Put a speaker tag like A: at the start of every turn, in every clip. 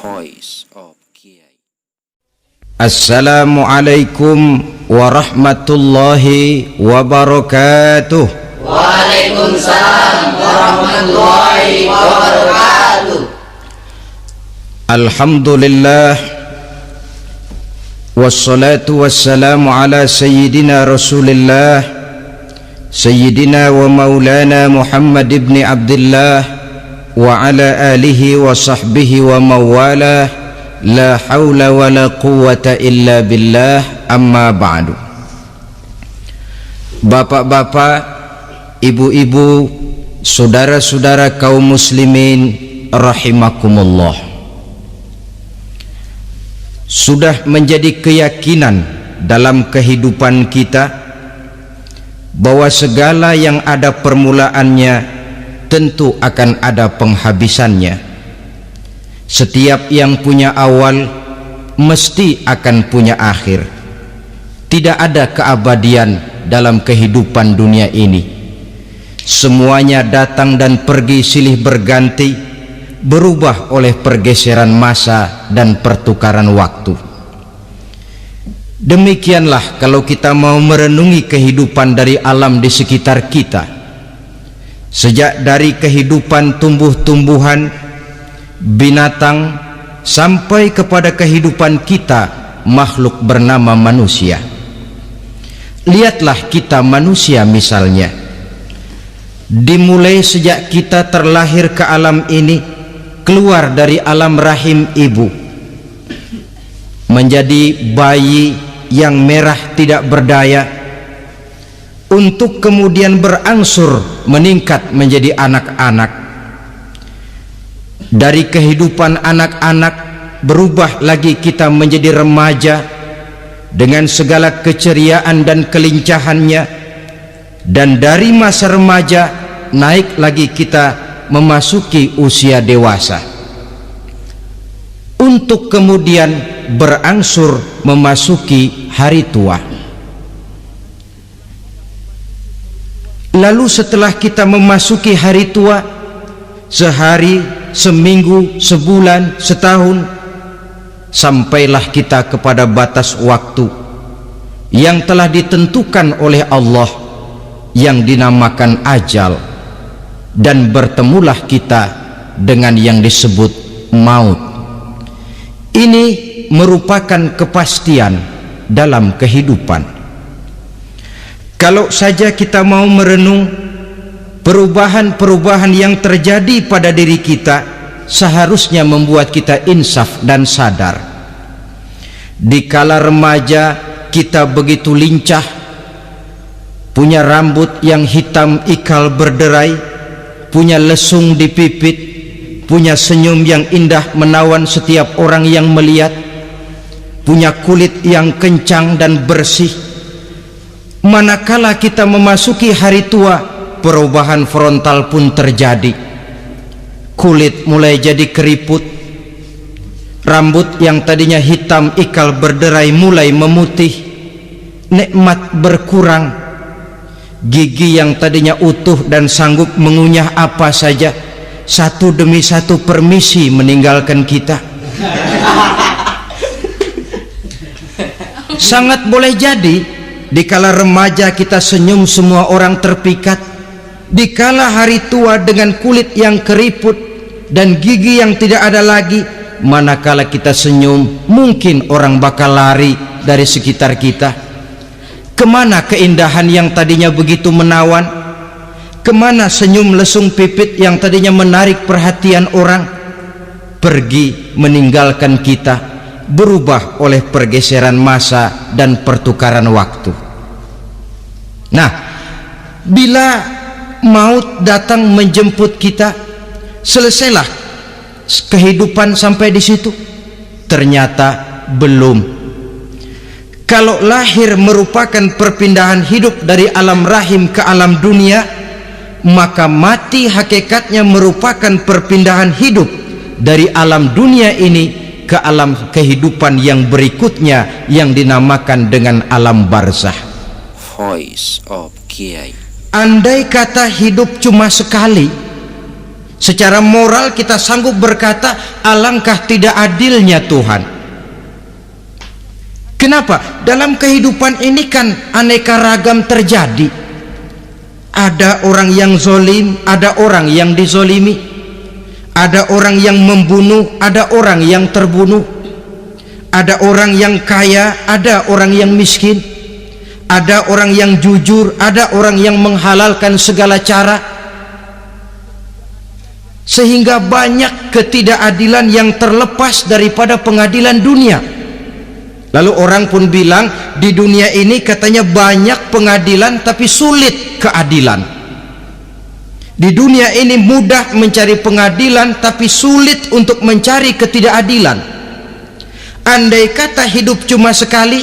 A: Voice of Kiai.
B: Assalamualaikum warahmatullahi wabarakatuh.
C: Waalaikumsalam warahmatullahi wabarakatuh.
B: Alhamdulillah, wassalatu wassalamu ala sayyidina Rasulillah, sayyidina wa maulana Muhammad ibn Abdullah wa ala alihi wa sahbihi wa mawalah, la hawla wa la quwwata illa billah, amma ba'du. Bapak-bapak, ibu-ibu, saudara-saudara kaum muslimin rahimakumullah, sudah menjadi keyakinan dalam kehidupan kita bahwa segala yang ada permulaannya tentu akan ada penghabisannya. Setiap yang punya awal mesti akan punya akhir. Tidak ada keabadian dalam kehidupan dunia ini. Semuanya datang dan pergi silih berganti, berubah oleh pergeseran masa dan pertukaran waktu. Demikianlah kalau kita mau merenungi kehidupan dari alam di sekitar kita. Sejak dari kehidupan tumbuh-tumbuhan, binatang, sampai kepada kehidupan kita, makhluk bernama manusia. Lihatlah kita manusia misalnya. Dimulai sejak kita terlahir ke alam ini, keluar dari alam rahim ibu, menjadi bayi yang merah tidak berdaya, untuk kemudian berangsur meningkat menjadi anak-anak. Dari kehidupan anak-anak berubah lagi kita menjadi remaja dengan segala keceriaan dan kelincahannya, dan dari masa remaja naik lagi kita memasuki usia dewasa, untuk kemudian berangsur memasuki hari tua. Lalu setelah kita memasuki hari tua, sehari, seminggu, sebulan, setahun, sampailah kita kepada batas waktu yang telah ditentukan oleh Allah, yang dinamakan ajal, dan bertemulah kita dengan yang disebut maut. Ini merupakan kepastian dalam kehidupan. Kalau saja kita mau merenung perubahan-perubahan yang terjadi pada diri kita, seharusnya membuat kita insaf dan sadar. Di kala remaja kita begitu lincah, punya rambut yang hitam ikal berderai, punya lesung di pipit, punya senyum yang indah menawan setiap orang yang melihat, punya kulit yang kencang dan bersih. Manakala kita memasuki hari tua, perubahan frontal pun terjadi. Kulit mulai jadi keriput, rambut yang tadinya hitam ikal berderai mulai memutih, nikmat berkurang, gigi yang tadinya utuh dan sanggup mengunyah apa saja, satu demi satu permisi meninggalkan kita. Sangat boleh jadi dikala remaja kita senyum semua orang terpikat, dikala hari tua dengan kulit yang keriput dan gigi yang tidak ada lagi, manakala kita senyum mungkin orang bakal lari dari sekitar kita. Kemana keindahan yang tadinya begitu menawan? Kemana senyum lesung pipit yang tadinya menarik perhatian orang? Pergi meninggalkan kita, berubah oleh pergeseran masa dan pertukaran waktu. Nah, bila maut datang menjemput kita, selesailah kehidupan sampai di situ? Ternyata belum. Kalau lahir merupakan perpindahan hidup dari alam rahim ke alam dunia, maka mati hakikatnya merupakan perpindahan hidup dari alam dunia ini ke alam kehidupan yang berikutnya, yang dinamakan dengan alam barzah.
A: Voice of Kiai.
B: Andai kata hidup cuma sekali, Secara moral kita sanggup berkata, alangkah tidak adilnya Tuhan. Kenapa? Dalam kehidupan ini kan aneka ragam terjadi. Ada orang yang zolim, ada orang yang dizolimi, ada orang yang membunuh, ada orang yang terbunuh, ada orang yang kaya, ada orang yang miskin, ada orang yang jujur, ada orang yang menghalalkan segala cara, sehingga banyak ketidakadilan yang terlepas daripada pengadilan dunia. Lalu orang pun bilang, di dunia ini katanya banyak pengadilan tapi sulit keadilan. Di dunia ini mudah mencari pengadilan tapi sulit untuk mencari ketidakadilan. Andai kata hidup cuma sekali,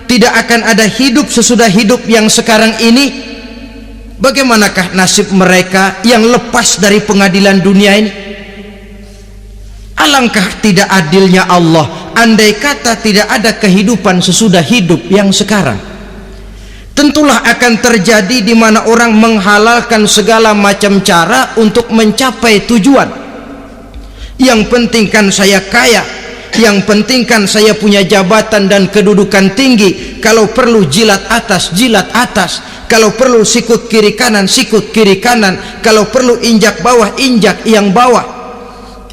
B: tidak akan ada hidup sesudah hidup yang sekarang ini. Bagaimanakah nasib mereka yang lepas dari pengadilan dunia ini? Alangkah tidak adilnya Allah, andai kata tidak ada kehidupan sesudah hidup yang sekarang. Tentulah akan terjadi di mana orang menghalalkan segala macam cara untuk mencapai tujuan. Yang penting kan saya kaya, yang penting kan saya punya jabatan dan kedudukan tinggi. Kalau perlu jilat atas, kalau perlu sikut kiri kanan, sikut kiri kanan, kalau perlu injak bawah, injak yang bawah.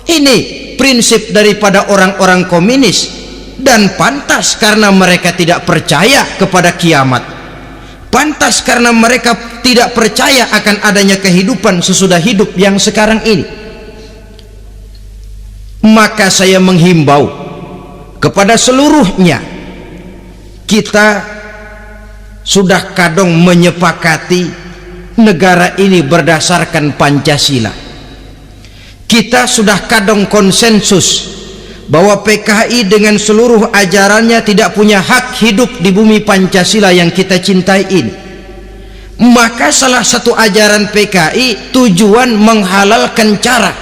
B: Ini prinsip daripada orang-orang komunis, dan pantas karena mereka tidak percaya kepada kiamat, pantas karena mereka tidak percaya akan adanya kehidupan sesudah hidup yang sekarang ini. Maka saya menghimbau kepada seluruhnya, kita sudah kadung menyepakati negara ini berdasarkan Pancasila. Kita sudah kadung konsensus bahwa PKI dengan seluruh ajarannya tidak punya hak hidup di bumi Pancasila yang kita cintai ini. Maka salah satu ajaran PKI tujuan menghalalkan cara.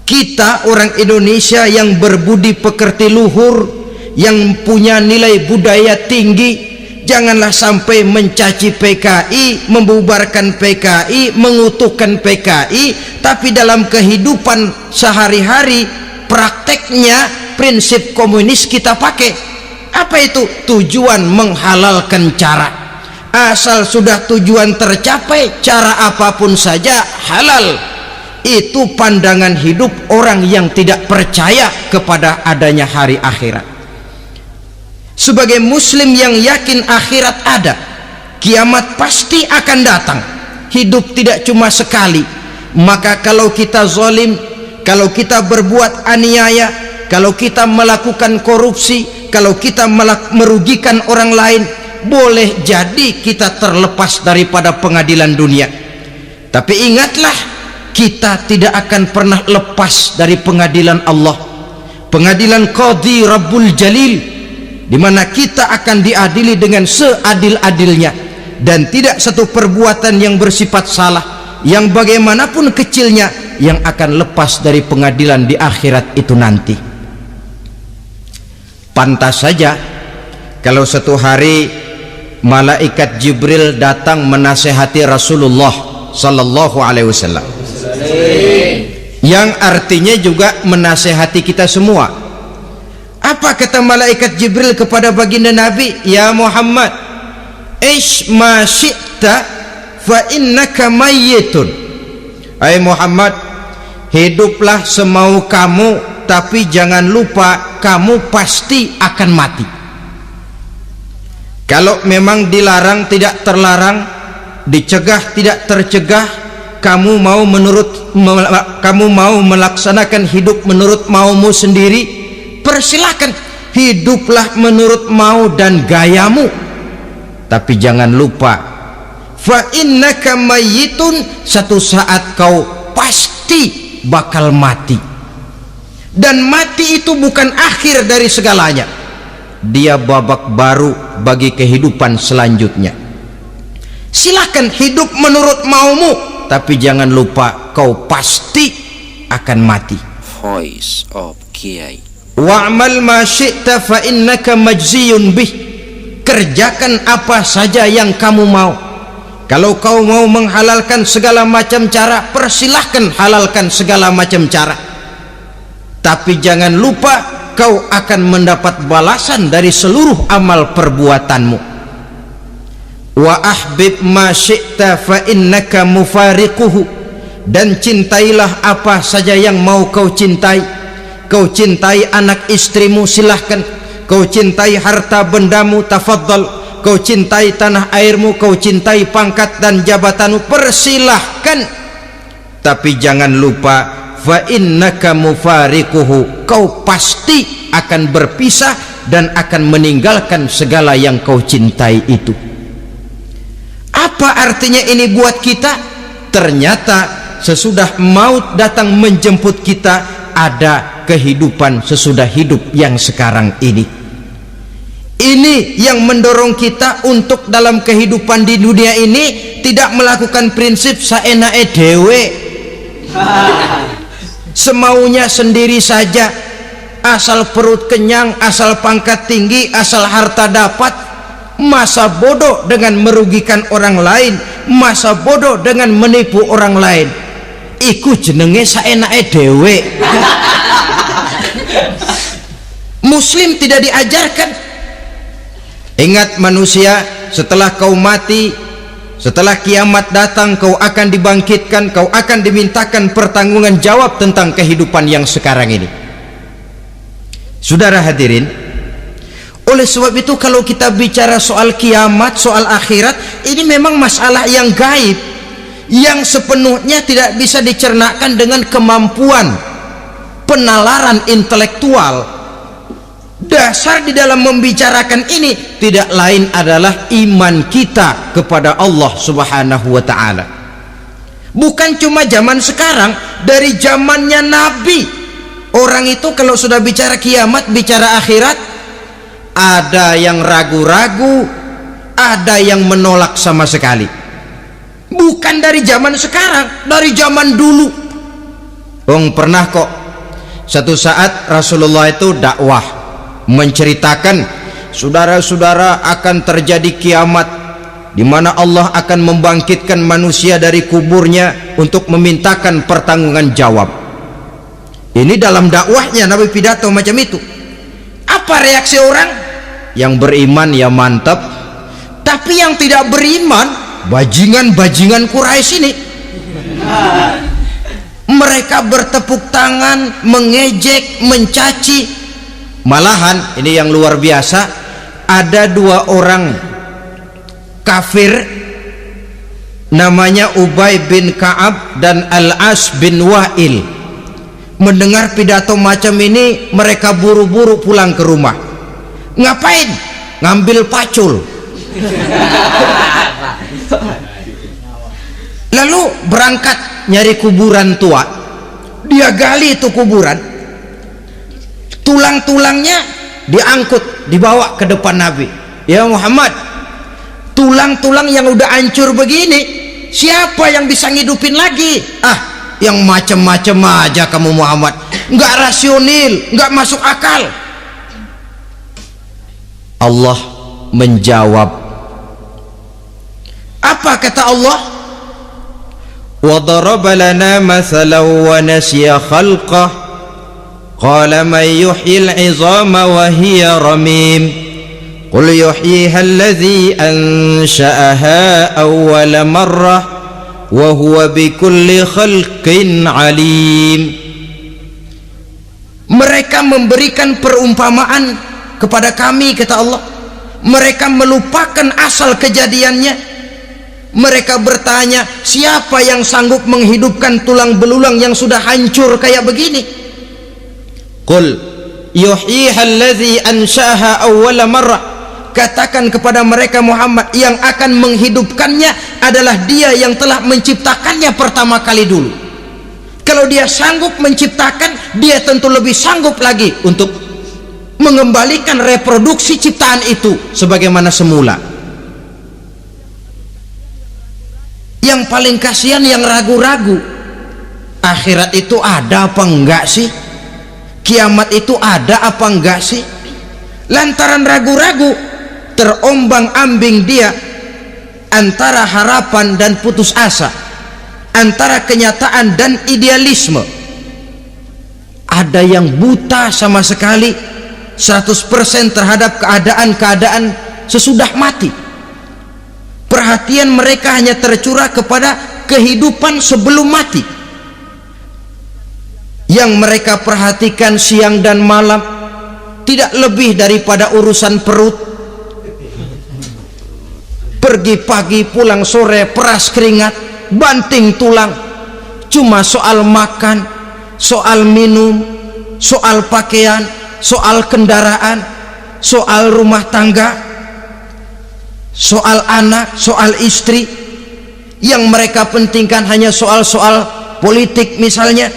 B: Kita orang Indonesia yang berbudi pekerti luhur, yang punya nilai budaya tinggi, janganlah sampai mencaci PKI, membubarkan PKI, mengutuhkan PKI, tapi dalam kehidupan sehari-hari prakteknya prinsip komunis kita pakai. Apa itu? Tujuan menghalalkan cara. Asal sudah tujuan tercapai, cara apapun saja halal. Itu pandangan hidup orang yang tidak percaya kepada adanya hari akhirat. Sebagai muslim yang yakin akhirat ada, kiamat pasti akan datang, hidup tidak cuma sekali. Maka kalau kita zalim, kalau kita berbuat aniaya, kalau kita melakukan korupsi, kalau kita merugikan orang lain, boleh jadi kita terlepas daripada pengadilan dunia. Tapi ingatlah, kita tidak akan pernah lepas dari pengadilan Allah, pengadilan Qadhi Rabbul Jalil, di mana kita akan diadili dengan seadil-adilnya, dan tidak satu perbuatan yang bersifat salah, yang bagaimanapun kecilnya, yang akan lepas dari pengadilan di akhirat itu nanti. Pantas saja kalau satu hari malaikat Jibril datang menasehati Rasulullah sallallahu alaihi wasallam, yang artinya juga menasehati kita semua. Apa kata malaikat Jibril kepada baginda Nabi? Ya Muhammad, ish ma syi'ta fa innaka mayyitun. Hai Muhammad, hiduplah semau kamu, tapi jangan lupa kamu pasti akan mati. Kalau memang dilarang tidak terlarang, dicegah tidak tercegah, kamu mau melaksanakan hidup menurut maumu sendiri, persilahkan, hiduplah menurut mau dan gayamu. Tapi jangan lupa, fa innaka mayyitun, satu saat kau pasti bakal mati. Dan mati itu bukan akhir dari segalanya, dia babak baru bagi kehidupan selanjutnya. Silahkan hidup menurut maumu, tapi jangan lupa kau pasti akan mati.
A: Voice of Kiai.
B: Wa'mal ma syi'ta fa innaka majziyun bih. Kerjakan apa saja yang kamu mau, Kalau kau mau menghalalkan segala macam cara, persilahkan halalkan segala macam cara. Tapi jangan lupa kau akan mendapat balasan dari seluruh amal perbuatanmu. Wa ahbib ma syi'ta fa innaka mufariquhu. Dan cintailah apa saja yang mau kau cintai. Kau cintai anak istrimu, silahkan. Kau cintai harta bendamu, tafadhal. Kau cintai tanah airmu, kau cintai pangkat dan jabatanmu, persilahkan. Tapi jangan lupa, fa innaka mufariquhu, kau pasti akan berpisah dan akan meninggalkan segala yang kau cintai itu. Apa artinya ini buat kita? Ternyata sesudah maut datang menjemput kita, ada kehidupan sesudah hidup yang sekarang ini. Ini yang mendorong kita untuk dalam kehidupan di dunia ini tidak melakukan prinsip saenake dewe, semaunya sendiri saja, asal perut kenyang, asal pangkat tinggi, asal harta dapat. Masa bodoh dengan merugikan orang lain, masa bodoh dengan menipu orang lain. Iku jenenge saenake dewe. Muslim tidak diajarkan. Ingat manusia, setelah kau mati, setelah kiamat datang, kau akan dibangkitkan, kau akan dimintakan pertanggungan jawab tentang kehidupan yang sekarang ini. Saudara hadirin, oleh sebab itu kalau kita bicara soal kiamat, soal akhirat, ini memang masalah yang gaib, yang sepenuhnya tidak bisa dicernakan dengan kemampuan penalaran intelektual. Dasar di dalam membicarakan ini tidak lain adalah iman kita kepada Allah Subhanahu wa ta'ala. Bukan cuma zaman sekarang, dari zamannya Nabi. Orang itu kalau sudah bicara kiamat, bicara akhirat, ada yang ragu-ragu, ada yang menolak sama sekali. Bukan dari zaman sekarang, dari zaman dulu. Pernah kok satu saat Rasulullah itu dakwah menceritakan, saudara-saudara, akan terjadi kiamat di mana Allah akan membangkitkan manusia dari kuburnya untuk memintakan pertanggungan jawab. Ini dalam dakwahnya Nabi pidato macam itu. Apa reaksi orang? Yang beriman ya mantap, tapi yang tidak beriman, bajingan-bajingan Quraisy ini, mereka bertepuk tangan, mengejek, mencaci. Malahan ini yang luar biasa, ada dua orang kafir namanya Ubay bin Ka'ab dan Al-As bin Wa'il. Mendengar pidato macam ini, mereka buru-buru pulang ke rumah. Ngapain? Ngambil pacul. Lalu berangkat nyari kuburan tua. Dia gali itu kuburan, tulang-tulangnya diangkut, dibawa ke depan Nabi. Ya Muhammad, tulang-tulang yang udah hancur begini, siapa yang bisa ngidupin lagi? Yang macam-macam aja kamu Muhammad, nggak rasional, nggak masuk akal. Allah menjawab, apa kata Allah? Wa daraba lana mathalan wa nasiya khalqah qala man yuhyil 'izama wa hiya ramim qul yuhyiha alladhi ansha'aha awwala marrah wa huwa bikulli khalqin alim. Mereka memberikan perumpamaan kepada kami, kata Allah. Mereka melupakan asal kejadiannya. Mereka bertanya, siapa yang sanggup menghidupkan tulang belulang yang sudah hancur kayak begini? Qul yuhyiha allazi ansha'aha awwala marrah. Katakan kepada mereka Muhammad, yang akan menghidupkannya adalah Dia yang telah menciptakannya pertama kali dulu. Kalau Dia sanggup menciptakan, Dia tentu lebih sanggup lagi untuk mengembalikan reproduksi ciptaan itu sebagaimana semula. Yang paling kasihan yang ragu-ragu, akhirat itu ada apa enggak sih? Kiamat itu ada apa enggak sih? Lantaran ragu-ragu, terombang-ambing dia antara harapan dan putus asa, antara kenyataan dan idealisme. Ada yang buta sama sekali 100% terhadap keadaan-keadaan sesudah mati. Perhatian mereka hanya tercurah kepada kehidupan sebelum mati. Yang mereka perhatikan siang dan malam tidak lebih daripada urusan perut. Pergi pagi pulang sore, peras keringat, banting tulang. Cuma soal makan, soal minum, soal pakaian, soal kendaraan, soal rumah tangga, soal anak, soal istri. Yang mereka pentingkan hanya soal-soal politik misalnya,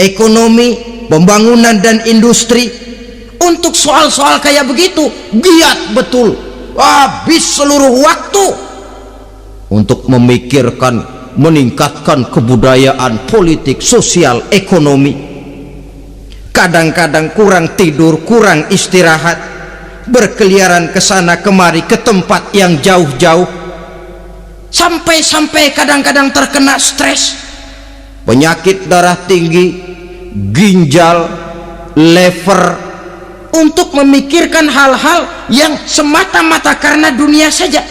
B: ekonomi, pembangunan dan industri. Untuk soal-soal kayak begitu giat betul, habis seluruh waktu untuk memikirkan meningkatkan kebudayaan, politik, sosial, ekonomi. Kadang-kadang kurang tidur, kurang istirahat, berkeliaran ke sana kemari ke tempat yang jauh-jauh, sampai-sampai kadang-kadang terkena stres, penyakit darah tinggi, ginjal, lever, untuk memikirkan hal-hal yang semata-mata karena dunia saja.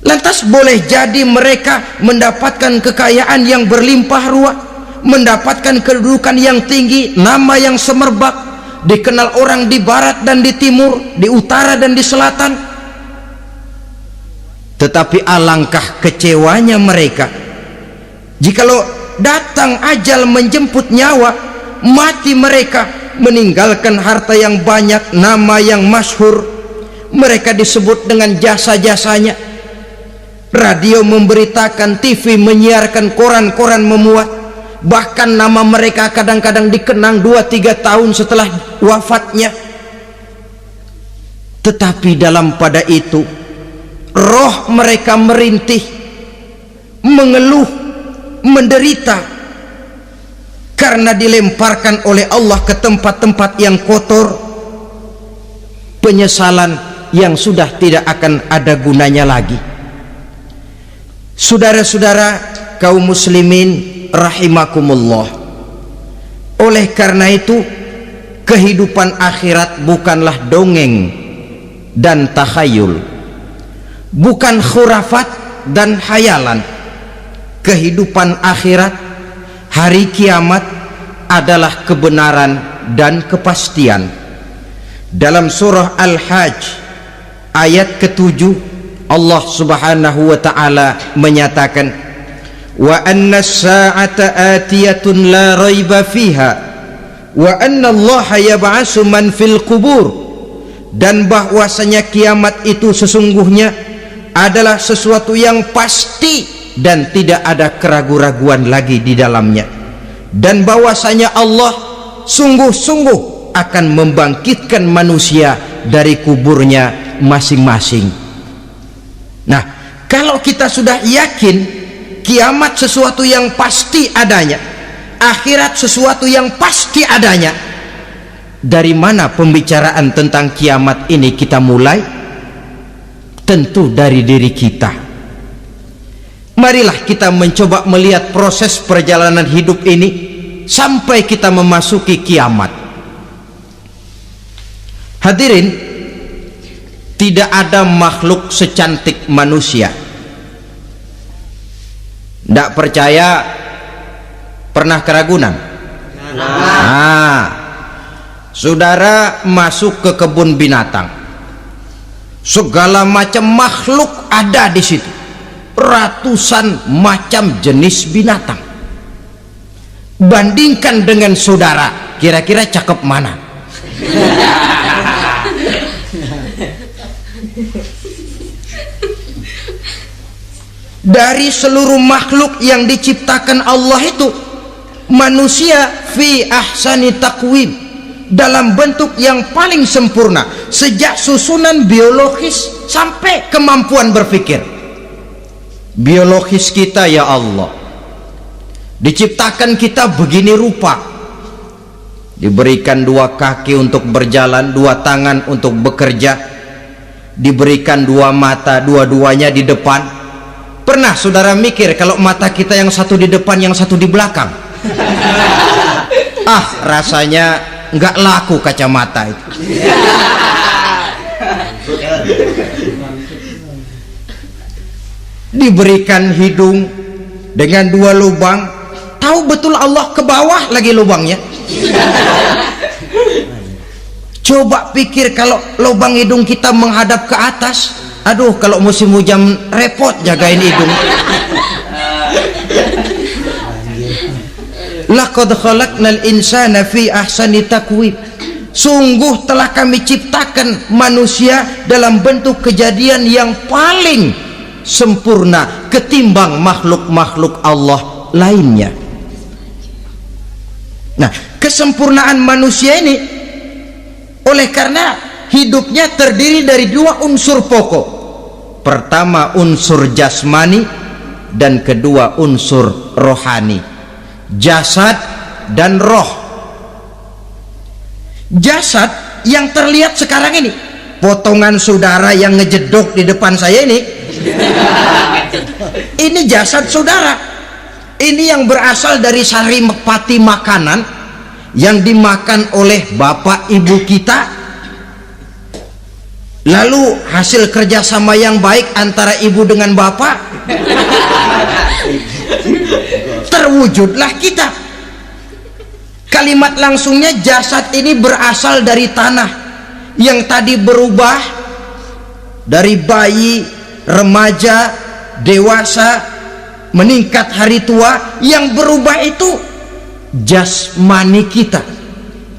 B: Lantas boleh jadi mereka mendapatkan kekayaan yang berlimpah ruah, mendapatkan kedudukan yang tinggi, nama yang semerbak, dikenal orang di barat dan di timur, di utara dan di selatan. Tetapi alangkah kecewanya mereka jikalau datang ajal menjemput nyawa, mati mereka meninggalkan harta yang banyak, nama yang masyhur. Mereka disebut dengan jasa-jasanya. Radio memberitakan, TV menyiarkan, koran-koran memuat. Bahkan nama mereka kadang-kadang dikenang 2-3 tahun setelah wafatnya. Tetapi dalam pada itu roh mereka merintih, mengeluh, menderita, karena dilemparkan oleh Allah ke tempat-tempat yang kotor. Penyesalan yang sudah tidak akan ada gunanya lagi. Saudara-saudara kaum muslimin rahimakumullah, oleh karena itu kehidupan akhirat bukanlah dongeng dan takhayul, bukan khurafat dan hayalan. Kehidupan akhirat, hari kiamat adalah kebenaran dan kepastian. Dalam surah Al-Hajj ayat ke-7, Allah Subhanahu wa taala menyatakan, wa anna as-sa'ata atiyatun la raiba fiha wa anna Allah yab'atsu man fil qubur, dan bahwasanya kiamat itu sesungguhnya adalah sesuatu yang pasti dan tidak ada keraguan-raguan lagi di dalamnya, dan bahwasanya Allah sungguh-sungguh akan membangkitkan manusia dari kuburnya masing-masing. Nah, kalau kita sudah yakin kiamat sesuatu yang pasti adanya, akhirat sesuatu yang pasti adanya, dari mana pembicaraan tentang kiamat ini kita mulai? Tentu dari diri kita. Marilah kita mencoba melihat proses perjalanan hidup ini sampai kita memasuki kiamat. Hadirin, tidak ada makhluk secantik manusia. Tidak percaya, pernah keragunan? Nah, saudara masuk ke kebun binatang, segala macam makhluk ada di situ, ratusan macam jenis binatang. Bandingkan dengan saudara, kira-kira cakep mana? Dari seluruh makhluk yang diciptakan Allah itu, manusia fi ahsani taqwim, dalam bentuk yang paling sempurna, sejak susunan biologis sampai kemampuan berpikir. Biologis kita, ya Allah, diciptakan kita begini rupa, diberikan 2 kaki untuk berjalan, 2 tangan untuk bekerja, diberikan dua mata, dua-duanya di depan. Pernah saudara mikir kalau mata kita yang satu di depan, yang satu di belakang? Rasanya nggak laku kacamata itu. Diberikan hidung dengan dua lubang, tahu betul Allah ke bawah lagi lubangnya. Coba pikir kalau lubang hidung kita menghadap ke atas, aduh kalau musim hujan repot jagain hidung. Laqad khalaqnal insana fi ahsani taqwim. Sungguh telah kami ciptakan manusia dalam bentuk kejadian yang paling sempurna ketimbang makhluk-makhluk Allah lainnya. Nah, kesempurnaan manusia ini oleh karena hidupnya terdiri dari dua unsur pokok. Pertama unsur jasmani dan kedua unsur rohani. Jasad dan roh. Jasad yang terlihat sekarang ini, potongan saudara yang ngejedok di depan saya ini jasad saudara. Ini yang berasal dari sari pati makanan yang dimakan oleh bapak ibu kita, lalu hasil kerjasama yang baik antara ibu dengan bapak, terwujudlah kita. Kalimat langsungnya jasad ini berasal dari tanah yang tadi berubah dari bayi, remaja, dewasa, meningkat hari tua. Yang berubah itu jasmani kita.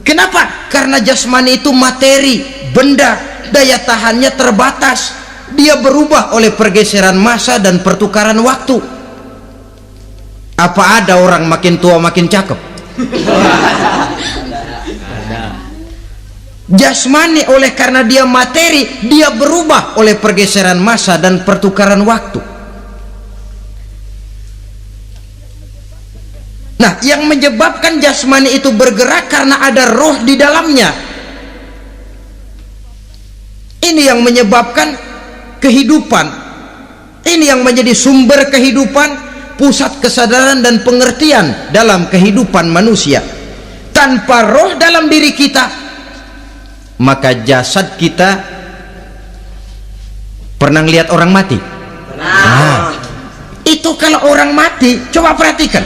B: Kenapa? Karena jasmani itu materi, benda, daya tahannya terbatas. Dia berubah oleh pergeseran masa dan pertukaran waktu. Apa ada orang makin tua makin cakep? Jasmani oleh karena dia materi, dia berubah oleh pergeseran masa dan pertukaran waktu. Nah, yang menyebabkan jasmani itu bergerak karena ada roh di dalamnya. Ini yang menyebabkan kehidupan. Ini yang menjadi sumber kehidupan, pusat kesadaran dan pengertian dalam kehidupan manusia. Tanpa roh dalam diri kita, maka jasad kita, pernah lihat orang mati? Nah, itu kalau orang mati, coba perhatikan,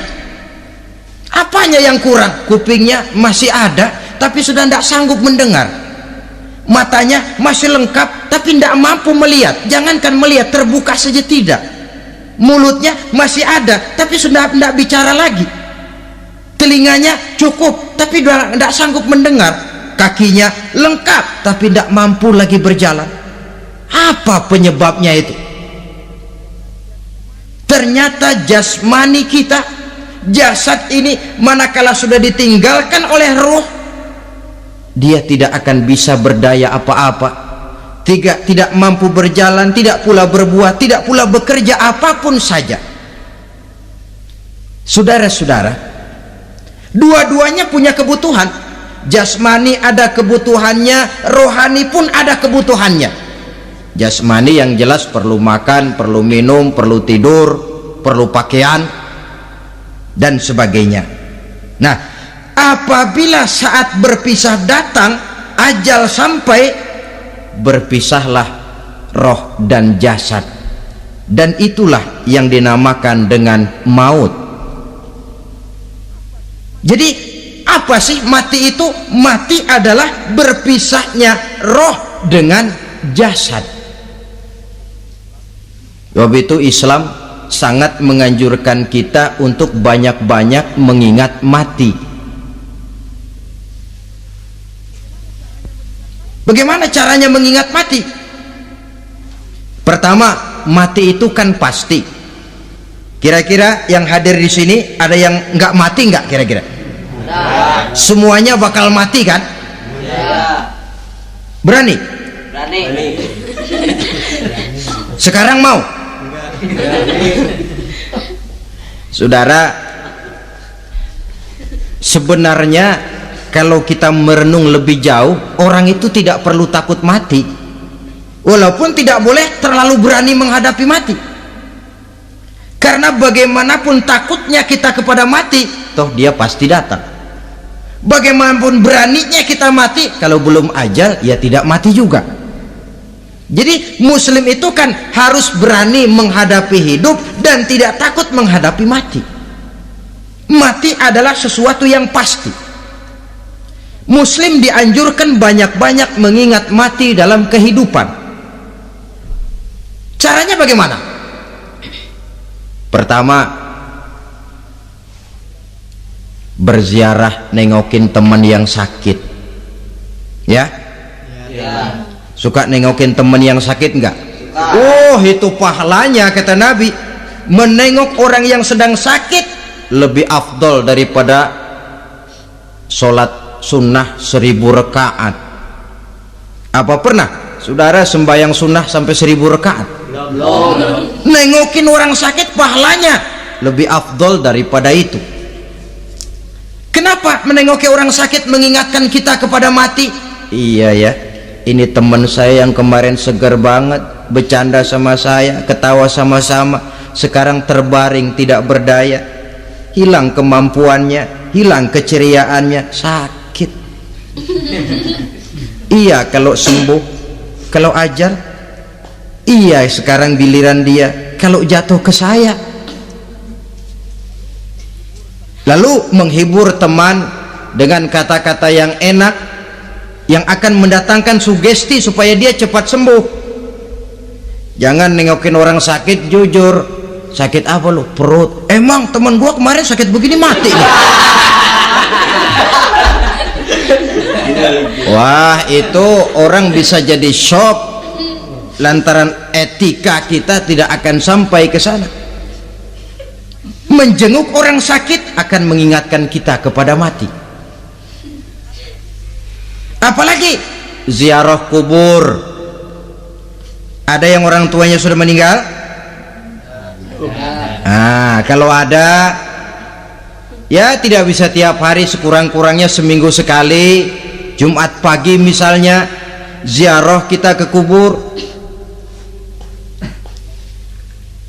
B: apanya yang kurang? Kupingnya masih ada tapi sudah tidak sanggup mendengar, matanya masih lengkap tapi tidak mampu melihat, jangankan melihat, terbuka saja tidak. Mulutnya masih ada tapi sudah tidak bicara lagi, telinganya cukup tapi sudah tidak sanggup mendengar, kakinya lengkap tapi tidak mampu lagi berjalan. Apa penyebabnya itu? Ternyata jasmani kita, jasad ini manakala sudah ditinggalkan oleh roh, dia tidak akan bisa berdaya apa-apa, tidak mampu berjalan, tidak pula berbuat, tidak pula bekerja apapun saja. Saudara-saudara, dua-duanya punya kebutuhan. Jasmani ada kebutuhannya, rohani pun ada kebutuhannya. Jasmani yang jelas perlu makan, perlu minum, perlu tidur, perlu pakaian dan sebagainya. Nah, apabila saat berpisah datang, ajal sampai, berpisahlah roh dan jasad, dan itulah yang dinamakan dengan maut. Jadi apa sih mati itu? Mati adalah berpisahnya roh dengan jasad. Sebab itu Islam sangat menganjurkan kita untuk banyak-banyak mengingat mati. Bagaimana caranya mengingat mati? Pertama, mati itu kan pasti. Kira-kira yang hadir di sini ada yang nggak mati nggak? Kira-kira? Semuanya bakal mati kan? Berani?
C: Berani.
B: Sekarang mau? Saudara, sebenarnya kalau kita merenung lebih jauh, orang itu tidak perlu takut mati. Walaupun tidak boleh terlalu berani menghadapi mati, karena bagaimanapun takutnya kita kepada mati, toh dia pasti datang. Bagaimanapun beraninya kita mati, kalau belum ajal ya tidak mati juga. Jadi muslim itu kan harus berani menghadapi hidup dan tidak takut menghadapi mati. Mati adalah sesuatu yang pasti. Muslim dianjurkan banyak-banyak mengingat mati dalam kehidupan. Caranya bagaimana? Pertama, berziarah, nengokin teman yang sakit. Ya? Suka nengokin teman yang sakit enggak? Oh, itu pahalanya kata Nabi. Menengok orang yang sedang sakit lebih afdol daripada sholat sunnah 1000 rakaat. Apa pernah saudara sembahyang sunnah sampai 1000 rakaat? Nengokin orang sakit pahalanya lebih afdol daripada itu. Kenapa menengoki orang sakit mengingatkan kita kepada mati? Iya ya, ini teman saya yang kemarin segar banget, bercanda sama saya, ketawa sama-sama, sekarang terbaring tidak berdaya, hilang kemampuannya, hilang keceriaannya, sakit. Iya kalau sembuh, kalau ajal, iya sekarang giliran dia, kalau jatuh ke saya. Lalu menghibur teman dengan kata-kata yang enak yang akan mendatangkan sugesti supaya dia cepat sembuh. Jangan nengokin orang sakit jujur, sakit apa lu? Perut. Emang teman gua kemarin sakit begini mati nih. Wah, itu orang bisa jadi shock lantaran etika kita tidak akan sampai ke sana. Menjenguk orang sakit akan mengingatkan kita kepada mati. Apalagi ziarah kubur. Ada yang orang tuanya sudah meninggal? Kalau ada, ya tidak bisa tiap hari, sekurang-kurangnya seminggu sekali, Jumat pagi misalnya, ziarah kita ke kubur.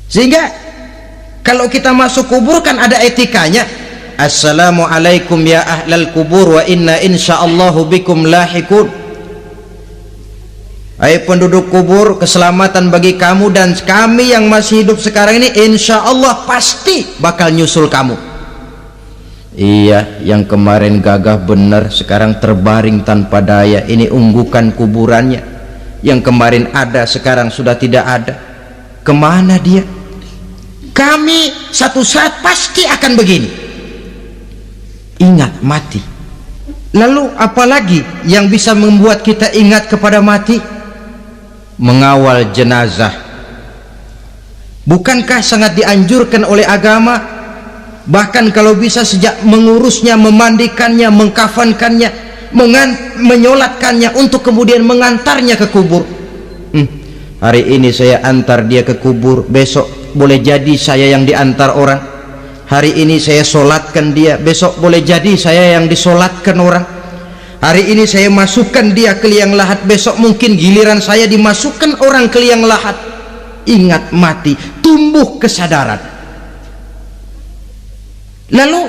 B: Sehingga kalau kita masuk kubur kan ada etikanya. Assalamualaikum ya ahlal kubur wa inna insyaallahu bikum lahikun. Hai penduduk kubur, keselamatan bagi kamu dan kami yang masih hidup sekarang ini insyaallah pasti bakal nyusul kamu. Iya, yang kemarin gagah benar sekarang terbaring tanpa daya, ini unggukan kuburannya. Yang kemarin ada sekarang sudah tidak ada. Kemana dia? Kami satu saat pasti akan begini. Ingat mati. Lalu apalagi yang bisa membuat kita ingat kepada mati? Mengawal jenazah. Bukankah sangat dianjurkan oleh agama? Bahkan kalau bisa sejak mengurusnya, memandikannya, mengkafankannya, menyolatkannya untuk kemudian mengantarnya ke kubur. Hari ini saya antar dia ke kubur, besok boleh jadi saya yang diantar orang. Hari ini saya solatkan dia, besok boleh jadi saya yang disolatkan orang. Hari ini saya masukkan dia ke liang lahat, besok mungkin giliran saya dimasukkan orang ke liang lahat. Ingat mati, tumbuh kesadaran. Lalu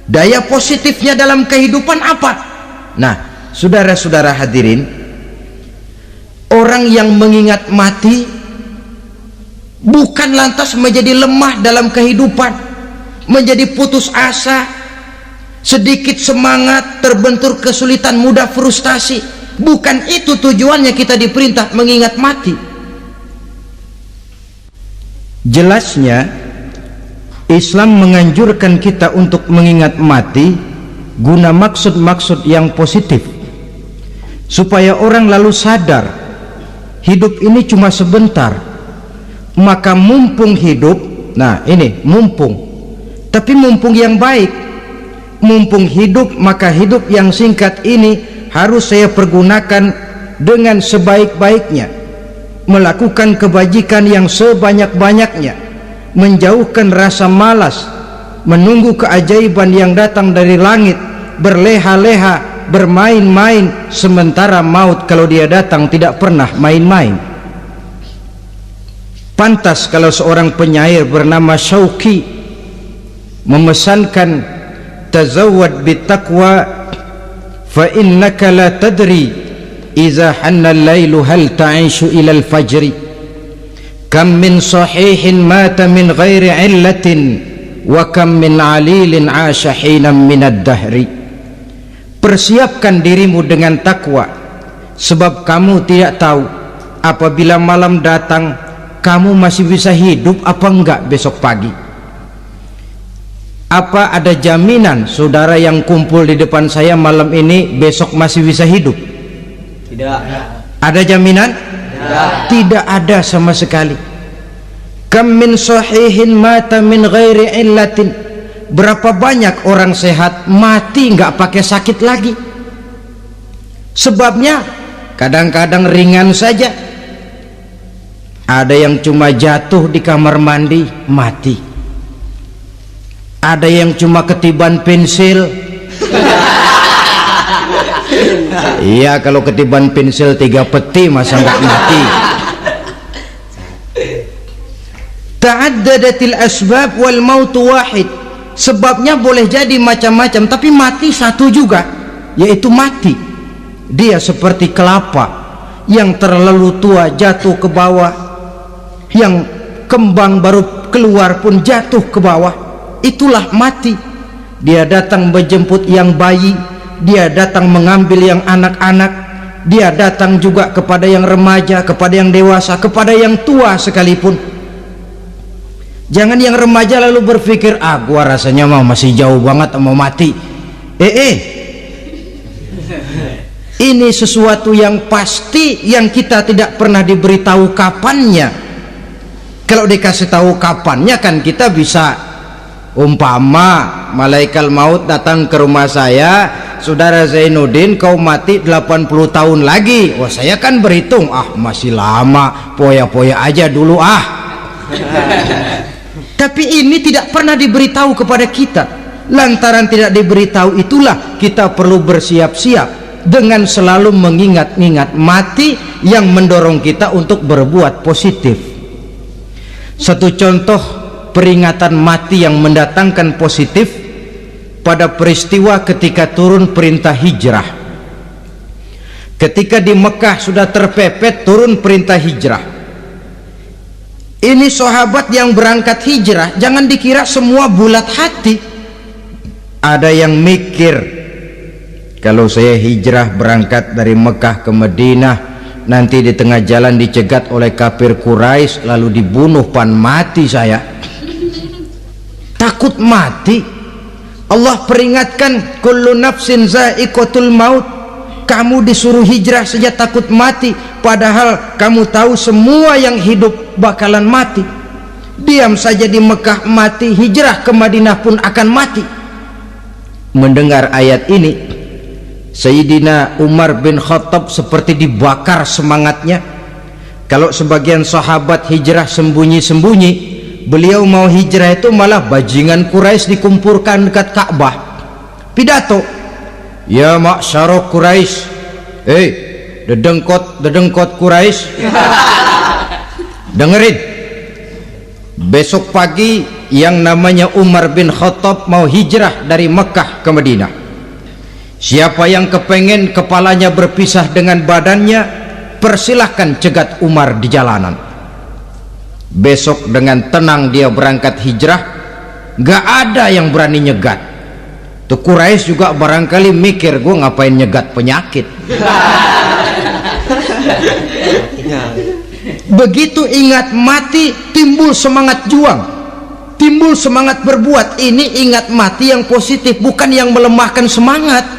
B: daya positifnya dalam kehidupan apa? Nah, saudara-saudara hadirin, orang yang mengingat mati bukan lantas menjadi lemah dalam kehidupan, menjadi putus asa, sedikit semangat, terbentur kesulitan, mudah frustasi. Bukan itu tujuannya kita diperintah mengingat mati. Jelasnya Islam menganjurkan kita untuk mengingat mati guna maksud-maksud yang positif, supaya orang lalu sadar hidup ini cuma sebentar. Maka mumpung hidup, nah ini mumpung, tapi mumpung yang baik. Mumpung hidup, maka hidup yang singkat ini harus saya pergunakan dengan sebaik-baiknya, melakukan kebajikan yang sebanyak-banyaknya, menjauhkan rasa malas, menunggu keajaiban yang datang dari langit, berleha-leha bermain-main, sementara maut kalau dia datang tidak pernah main-main. Pantas kalau seorang penyair bernama Syauqi memesankan, tazawwad bitaqwa fa innaka la tadri iza hanna al-lailu hal ta'ishu ila al-fajri kam min sahihin mata min ghairi illatin wa kam min alilin 'asha hinan min ad-dahri. Persiapkan dirimu dengan takwa, sebab kamu tidak tahu apabila malam datang kamu masih bisa hidup apa enggak besok pagi. Apa ada jaminan saudara yang kumpul di depan saya malam ini besok masih bisa hidup?
C: Tidak.
B: Ada jaminan?
C: Tidak.
B: Tidak ada sama sekali. Kam min sahihin mata min ghairi illatin. Berapa banyak orang sehat mati nggak pakai sakit lagi. Sebabnya kadang-kadang ringan saja. Ada yang cuma jatuh di kamar mandi mati. Ada yang cuma ketiban pensil. Iya, kalau ketiban pensil 3 peti masa nggak mati. Ta'addadatil asbab wal mautu wahid. Sebabnya boleh jadi macam-macam, tapi mati satu juga, yaitu mati. Dia seperti kelapa yang terlalu tua jatuh ke bawah, yang kembang baru keluar pun jatuh ke bawah. Itulah mati. Dia datang menjemput yang bayi, dia datang mengambil yang anak-anak, dia datang juga kepada yang remaja, kepada yang dewasa, kepada yang tua sekalipun. Jangan yang remaja lalu berpikir, gua rasanya masih jauh banget mau mati. Ini sesuatu yang pasti yang kita tidak pernah diberitahu kapannya. Kalau dikasih tahu kapannya kan kita bisa, umpama malaikat maut datang ke rumah saya, saudara Zainuddin kau mati 80 tahun lagi. Wah, saya kan berhitung, masih lama, poya-poya aja dulu Tapi ini tidak pernah diberitahu kepada kita. Lantaran tidak diberitahu itulah kita perlu bersiap-siap dengan selalu mengingat-ingat mati yang mendorong kita untuk berbuat positif. Satu contoh peringatan mati yang mendatangkan positif pada peristiwa ketika turun perintah hijrah. Ketika di Mekah sudah terpepet turun perintah hijrah. Ini sahabat yang berangkat hijrah, jangan dikira semua bulat hati. Ada yang mikir, kalau saya hijrah berangkat dari Mekah ke Madinah, nanti di tengah jalan dicegat oleh kafir Quraisy lalu dibunuh, mati saya. Takut mati. Allah peringatkan, kullu nafsin za'iqatul maut. Kamu disuruh hijrah saja takut mati, padahal kamu tahu semua yang hidup bakalan mati. Diam saja di Mekah mati, hijrah ke Madinah pun akan mati. Mendengar ayat ini, Sayyidina Umar bin Khattab seperti dibakar semangatnya. Kalau sebagian sahabat hijrah sembunyi-sembunyi, beliau mau hijrah itu malah bajingan Quraisy dikumpulkan dekat Ka'bah. Pidato, ya ma'syarah Quraisy, dedengkot Quraisy, dengerin, besok pagi yang namanya Umar bin Khattab mau hijrah dari Mekah ke Madinah. Siapa yang kepengen kepalanya berpisah dengan badannya, persilahkan cegat Umar di jalanan. Besok dengan tenang dia berangkat hijrah, gak ada yang berani nyegat. Tuh Quraisy juga barangkali mikir, gue ngapain nyegat penyakit. Begitu ingat mati, timbul semangat juang, timbul semangat berbuat. Ini ingat mati yang positif, bukan yang melemahkan semangat.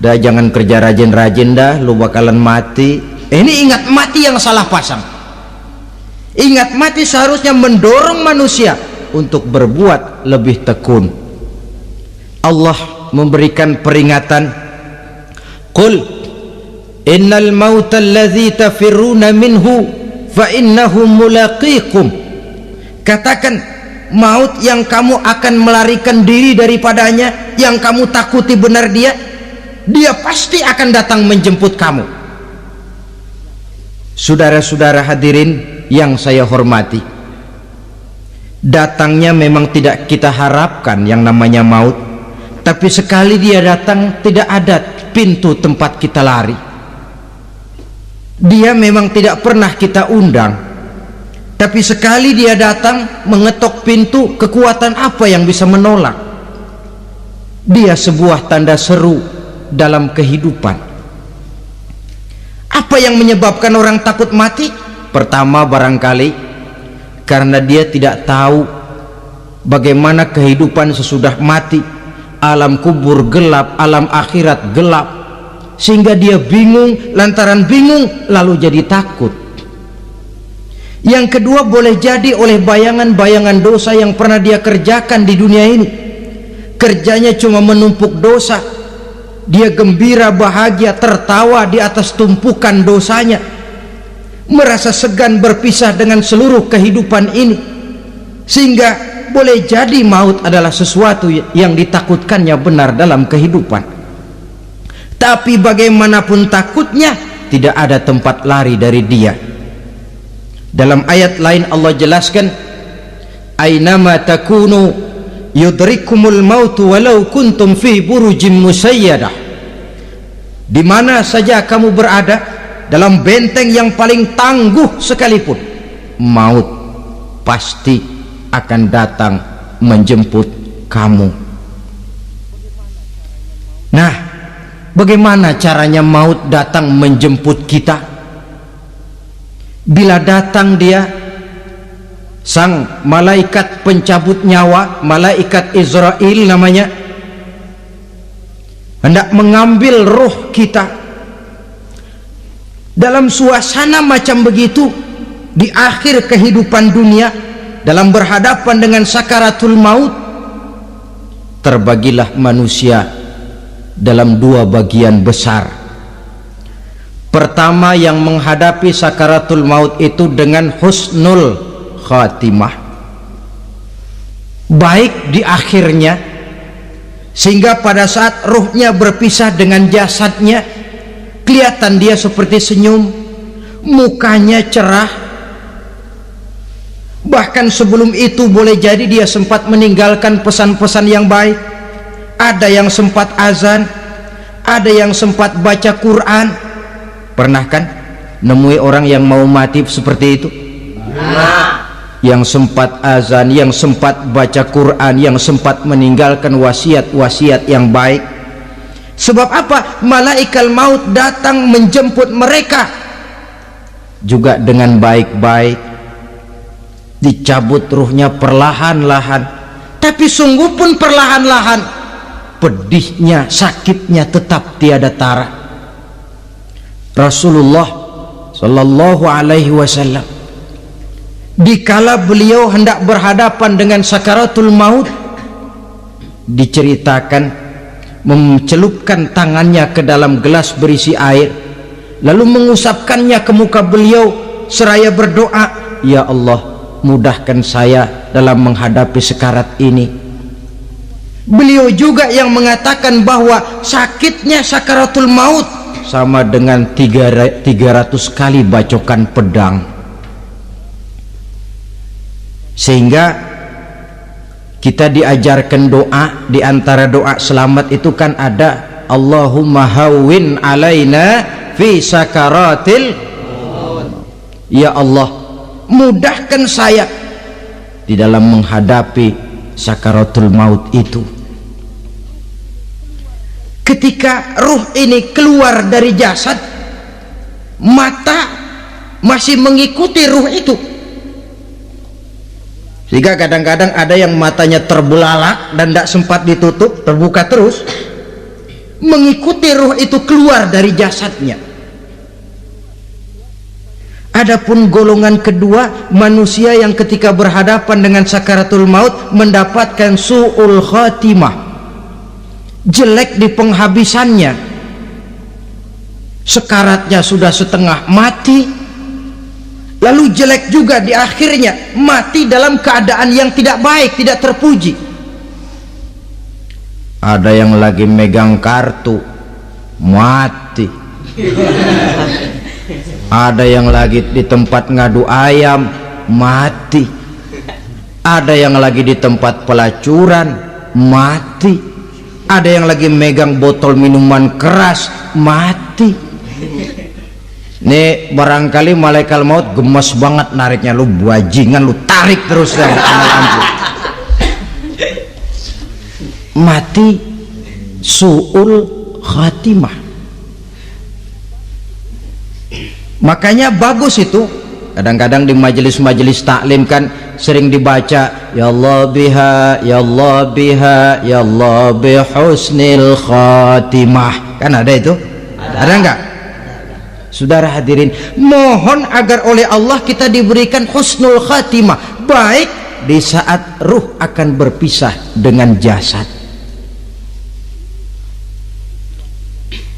B: Dah jangan kerja rajin-rajin dah, lu bakalan mati. Ini ingat mati yang salah pasang. Ingat mati seharusnya mendorong manusia untuk berbuat lebih tekun. Allah memberikan peringatan, qul innal mauta alladzi tafirruna minhu fa innahu mulaqikum. Katakan, maut yang kamu akan melarikan diri daripadanya, yang kamu takuti benar dia, dia pasti akan datang menjemput kamu. Saudara-saudara hadirin yang saya hormati, datangnya memang tidak kita harapkan yang namanya maut, tapi sekali dia datang tidak ada pintu tempat kita lari. Dia memang tidak pernah kita undang, tapi sekali dia datang mengetok pintu, kekuatan apa yang bisa menolak? Dia sebuah tanda seru dalam kehidupan. Apa yang menyebabkan orang takut mati? Pertama, barangkali karena dia tidak tahu bagaimana kehidupan sesudah mati. Alam kubur gelap, alam akhirat gelap, sehingga dia bingung. Lantaran bingung lalu jadi takut. Yang kedua, boleh jadi oleh bayangan-bayangan dosa yang pernah dia kerjakan di dunia ini. Kerjanya cuma menumpuk dosa. Dia gembira, bahagia, tertawa di atas tumpukan dosanya, merasa segan berpisah dengan seluruh kehidupan ini, sehingga boleh jadi maut adalah sesuatu yang ditakutkannya benar dalam kehidupan. Tapi bagaimanapun takutnya, tidak ada tempat lari dari dia. Dalam ayat lain Allah jelaskan, ainama takunu yudrikumul mautu walau kuntum fi burujim musayyadah. Di mana saja kamu berada, dalam benteng yang paling tangguh sekalipun, maut pasti akan datang menjemput kamu. Nah, bagaimana caranya maut datang menjemput kita? Bila datang dia, sang malaikat pencabut nyawa, malaikat Israel namanya, hendak mengambil roh kita. Dalam suasana macam begitu, di akhir kehidupan dunia, dalam berhadapan dengan sakaratul maut, terbagilah manusia dalam dua bagian besar. Pertama, yang menghadapi sakaratul maut itu dengan husnul khatimah, baik di akhirnya, sehingga pada saat ruhnya berpisah dengan jasadnya, kelihatan dia seperti senyum, mukanya cerah. Bahkan sebelum itu boleh jadi dia sempat meninggalkan pesan-pesan yang baik. Ada yang sempat azan, ada yang sempat baca Quran. Pernah kan nemui orang yang mau mati seperti itu? Yang sempat azan, yang sempat baca Quran, yang sempat meninggalkan wasiat-wasiat yang baik. Sebab apa? Malaikat maut datang menjemput mereka juga dengan baik-baik. Dicabut ruhnya perlahan-lahan, tapi sungguh pun perlahan-lahan. Pedihnya, sakitnya tetap tiada tara. Rasulullah sallallahu alaihi wasallam, dikala beliau hendak berhadapan dengan sakaratul maut, diceritakan mencelupkan tangannya ke dalam gelas berisi air, lalu mengusapkannya ke muka beliau seraya berdoa, ya Allah, mudahkan saya dalam menghadapi sekarat ini. Beliau juga yang mengatakan bahwa sakitnya sakaratul maut sama dengan 300 kali bacokan pedang. Sehingga kita diajarkan doa. Di antara doa selamat itu kan ada Allahumma hawwin alaina fi sakaratil maut. Ya Allah, mudahkan saya di dalam menghadapi sakaratul maut itu. Ketika ruh ini keluar dari jasad, mata masih mengikuti ruh itu, sehingga kadang-kadang ada yang matanya terbelalak dan tidak sempat ditutup, terbuka terus, mengikuti ruh itu keluar dari jasadnya. Adapun golongan kedua, manusia yang ketika berhadapan dengan sakaratul maut mendapatkan su'ul khatimah, jelek di penghabisannya, sekaratnya sudah setengah mati, lalu jelek juga di akhirnya, mati dalam keadaan yang tidak baik, tidak terpuji. Ada yang lagi megang kartu, mati. Ada yang lagi di tempat ngadu ayam, mati. Ada yang lagi di tempat pelacuran, mati. Ada yang lagi megang botol minuman keras, mati. Nih barangkali malaikat maut gemes banget nariknya, lu bajingan, lu tarik terus dah lampu. Mati su'ul khatimah. Makanya bagus itu. Kadang-kadang di majelis-majelis taklim kan sering dibaca, ya Allah biha, ya Allah biha, ya Allah bihusnil khatimah. Kan ada itu? Ada enggak? Saudara hadirin, mohon agar oleh Allah kita diberikan husnul khatimah, baik di saat ruh akan berpisah dengan jasad.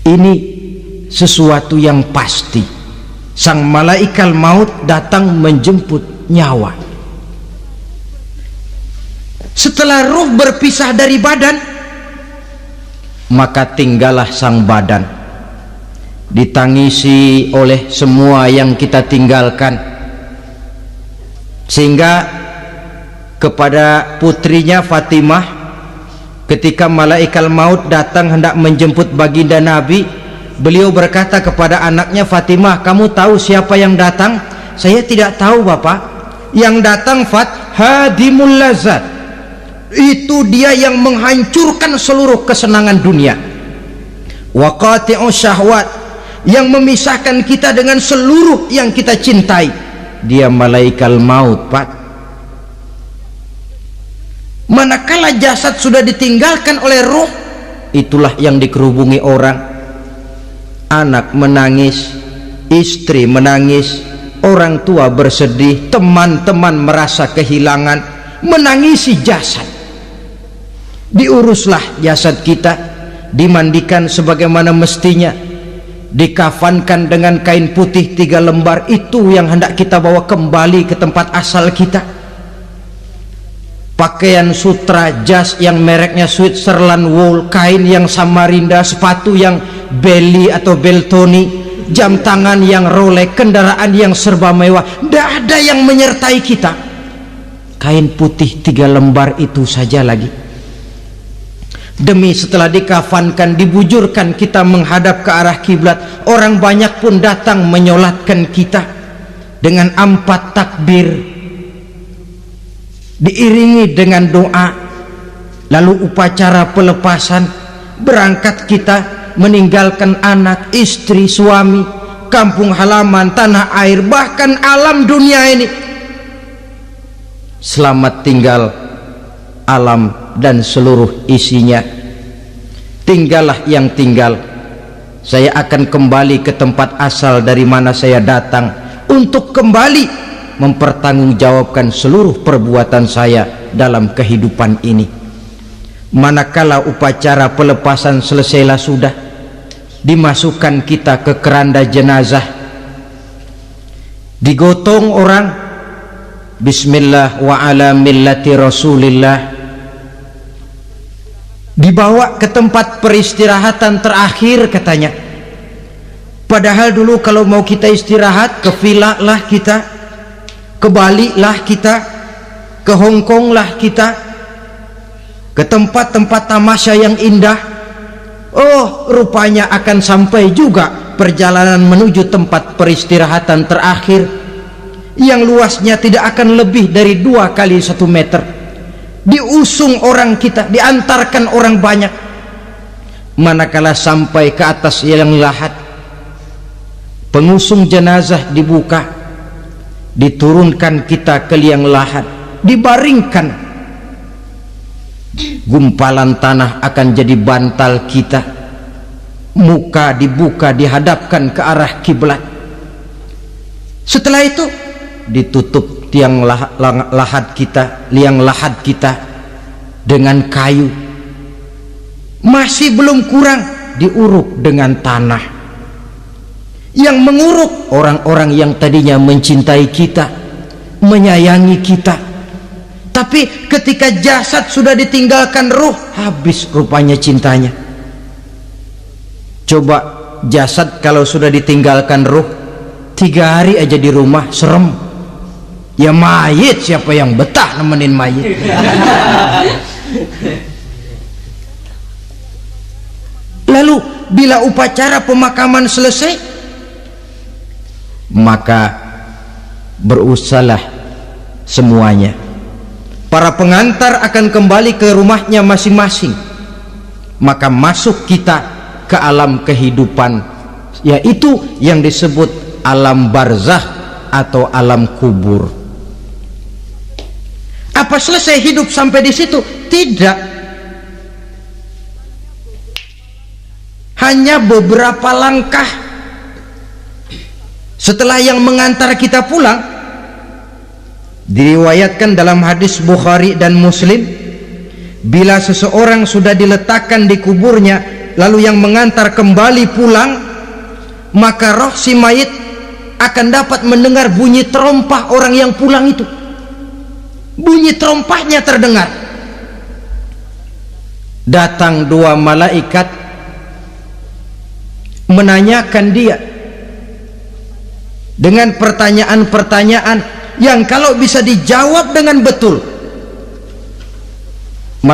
B: Ini sesuatu yang pasti. Sang malaikat maut datang menjemput nyawa. Setelah ruh berpisah dari badan, maka tinggallah sang badan, ditangisi oleh semua yang kita tinggalkan, sehingga kepada putrinya Fatimah, ketika malaikat maut datang hendak menjemput baginda Nabi, beliau berkata kepada anaknya, Fatimah, kamu tahu siapa yang datang? Saya tidak tahu, Bapak. Yang datang hadimul lazat, itu dia yang menghancurkan seluruh kesenangan dunia, waqati'u syahwat, yang memisahkan kita dengan seluruh yang kita cintai. Dia malaikat maut, Pak. Manakala jasad sudah ditinggalkan oleh ruh, itulah yang dikerubungi orang. Anak menangis, istri menangis, orang tua bersedih, teman-teman merasa kehilangan, menangisi jasad. Diuruslah jasad kita, dimandikan sebagaimana mestinya, dikafankan dengan kain putih 3 lembar. Itu yang hendak kita bawa kembali ke tempat asal kita. Pakaian sutra, jas yang mereknya Switzerland wool, kain yang Samarinda, sepatu yang Belly atau Beltoni, jam tangan yang Rolex, kendaraan yang serba mewah, tidak ada yang menyertai kita. Kain putih 3 lembar itu saja lagi. Demi setelah dikafankan, dibujurkan kita menghadap ke arah kiblat, orang banyak pun datang menyolatkan kita dengan 4 takbir, diiringi dengan doa. Lalu upacara pelepasan, berangkat kita meninggalkan anak, istri, suami, kampung halaman, tanah air, bahkan alam dunia ini. Selamat tinggal alam dan seluruh isinya. Tinggallah yang tinggal. Saya akan kembali ke tempat asal dari mana saya datang, untuk kembali mempertanggungjawabkan seluruh perbuatan saya dalam kehidupan ini. Manakala upacara pelepasan selesailah sudah, dimasukkan kita ke keranda jenazah, digotong orang, bismillah wa ala millati rasulillah, dibawa ke tempat peristirahatan terakhir katanya. Padahal dulu kalau mau kita istirahat, ke villa lah kita, ke Bali lah kita, ke Hong Kong lah kita, ke tempat-tempat tamasya yang indah. Oh, rupanya akan sampai juga perjalanan menuju tempat peristirahatan terakhir yang luasnya tidak akan lebih dari 2 kali 1 meter. Diusung orang kita, diantarkan orang banyak. Manakala sampai ke atas yang lahat, pengusung jenazah dibuka, diturunkan kita ke liang lahat, dibaringkan. Gumpalan tanah akan jadi bantal kita, muka dibuka, dihadapkan ke arah kiblat. Setelah itu ditutup tiang lahat kita, liang lahat kita dengan kayu. Masih belum kurang, diuruk dengan tanah. Yang menguruk orang-orang yang tadinya mencintai kita, menyayangi kita. Tapi ketika jasad sudah ditinggalkan ruh, habis rupanya cintanya. Coba jasad kalau sudah ditinggalkan ruh 3 hari aja di rumah serem. Ya mayit, siapa yang betah nemenin mayit? Lalu bila upacara pemakaman selesai, maka berusahalah semuanya. Para pengantar akan kembali ke rumahnya masing-masing. Maka masuk kita ke alam kehidupan, yaitu yang disebut alam barzakh atau alam kubur. Apa selesai hidup sampai di situ? Tidak. Hanya beberapa langkah setelah yang mengantar kita pulang. Diriwayatkan dalam hadis Bukhari dan Muslim, bila seseorang sudah diletakkan di kuburnya lalu yang mengantar kembali pulang, maka roh si mayit akan dapat mendengar bunyi terompah orang yang pulang itu. Bunyi terompahnya terdengar. Datang 2 malaikat menanyakan dia dengan pertanyaan-pertanyaan yang kalau bisa dijawab dengan betul. 2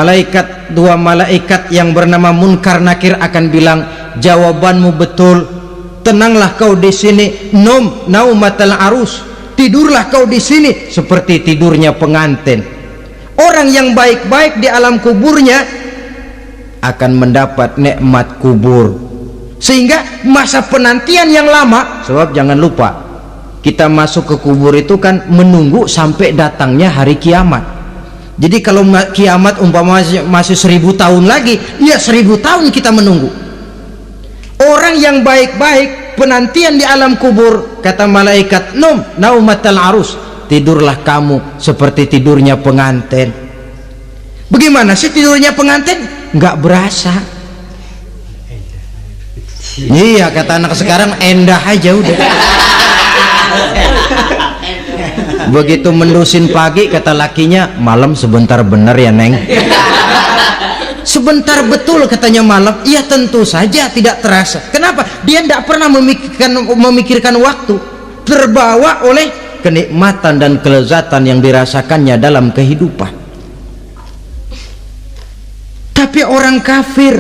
B: malaikat yang bernama Munkar Nakir akan bilang, jawabanmu betul, tenanglah kau di sini, naumatal arus, tidurlah kau di sini seperti tidurnya pengantin. Orang yang baik-baik di alam kuburnya akan mendapat nikmat kubur, sehingga masa penantian yang lama. Sebab jangan lupa, kita masuk ke kubur itu kan menunggu sampai datangnya hari kiamat. Jadi kalau kiamat umpama masih 1000 tahun lagi, ya 1000 tahun kita menunggu. Orang yang baik-baik penantian di alam kubur, kata malaikat, naumatal arus, tidurlah kamu seperti tidurnya pengantin. Bagaimana sih tidurnya pengantin? Nggak berasa. Iya, kata anak sekarang, endah aja udah. Begitu mendusin pagi, kata lakinya, malam sebentar bener ya neng. Sebentar betul katanya malam. Iya tentu saja tidak terasa. Kenapa? Dia tidak pernah memikirkan waktu, terbawa oleh kenikmatan dan kelezatan yang dirasakannya dalam kehidupan. Tapi orang kafir,